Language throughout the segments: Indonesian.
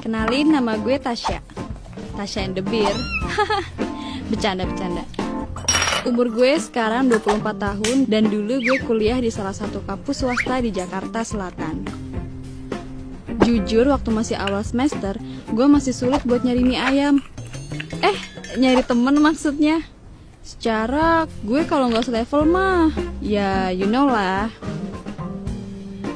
Kenalin, nama gue Tasya. Tasya and the Beer. Bercanda. Umur gue sekarang 24 tahun dan dulu gue kuliah di salah satu kampus swasta di Jakarta Selatan. Jujur, waktu masih awal semester, gue masih sulit buat nyari mie ayam. Nyari temen maksudnya. Secara gue kalau nggak selevel mah, ya you know lah.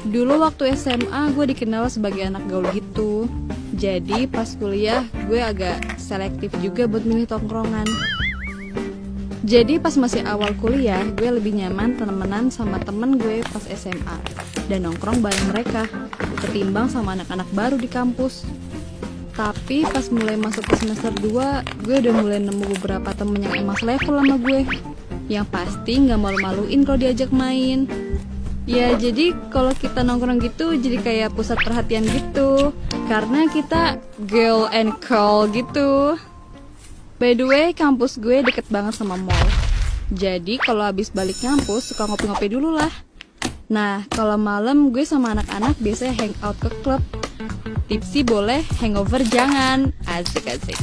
Dulu waktu SMA gue dikenal sebagai anak gaul gitu. Jadi pas kuliah gue agak selektif juga buat milih tongkrongan. Jadi pas masih awal kuliah, gue lebih nyaman temenan sama temen gue pas SMA dan nongkrong bareng mereka ketimbang sama anak-anak baru di kampus. Tapi pas mulai masuk ke semester 2, gue udah mulai nemu beberapa temen yang emang level sama gue, yang pasti gak malu-maluin kalau diajak main. Ya jadi kalau kita nongkrong gitu jadi kayak pusat perhatian gitu, karena kita girl and cool gitu. By the way, kampus gue deket banget sama mall. Jadi kalau habis balik kampus suka ngopi-ngopi dulu lah. Nah, kalau malam gue sama anak-anak biasanya hangout ke klub. Tipsy boleh, hangover jangan. Asik-asik.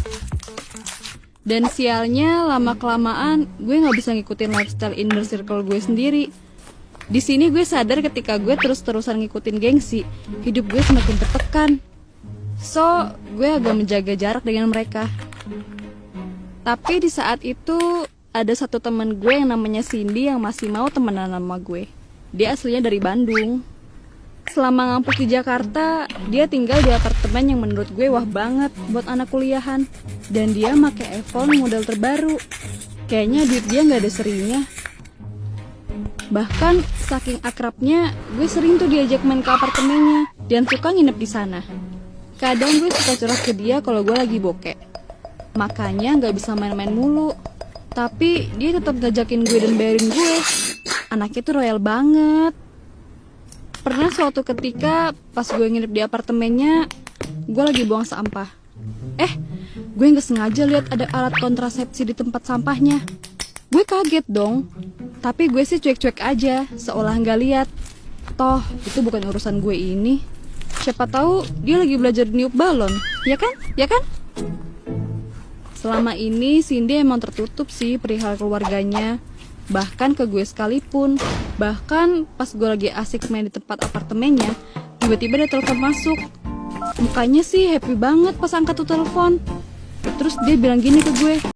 Dan sialnya lama-kelamaan gue gak bisa ngikutin lifestyle inner circle gue sendiri. Di sini gue sadar ketika gue terus-terusan ngikutin gengsi, hidup gue semakin tertekan. So, gue agak menjaga jarak dengan mereka. Tapi di saat itu ada satu teman gue yang namanya Cindy yang masih mau temenan sama gue. Dia aslinya dari Bandung. Selama ngampus di Jakarta, dia tinggal di apartemen yang menurut gue wah banget buat anak kuliahan. Dan dia make iPhone model terbaru. Kayaknya duit dia gak ada serinya. Bahkan saking akrabnya, gue sering tuh diajak main ke apartemennya dan suka nginep di sana. Kadang gue suka curhat ke dia kalau gue lagi bokeh. Makanya gak bisa main-main mulu. Tapi dia tetap ngajakin gue dan bayarin gue. Anaknya tuh royal banget. Pernah suatu ketika pas gue nginep di apartemennya, gue lagi buang sampah. Gue gak sengaja lihat ada alat kontrasepsi di tempat sampahnya. Gue kaget dong. Tapi gue sih cuek-cuek aja, seolah gak lihat. Toh itu bukan urusan gue ini. Siapa tahu dia lagi belajar niup balon. Ya kan? Selama ini Cindy emang tertutup sih perihal keluarganya. Bahkan ke gue sekalipun. Bahkan pas gue lagi asik main di tempat apartemennya, tiba-tiba ada telepon masuk. Mukanya sih happy banget pas angkat tuh telepon. Terus dia bilang gini ke gue,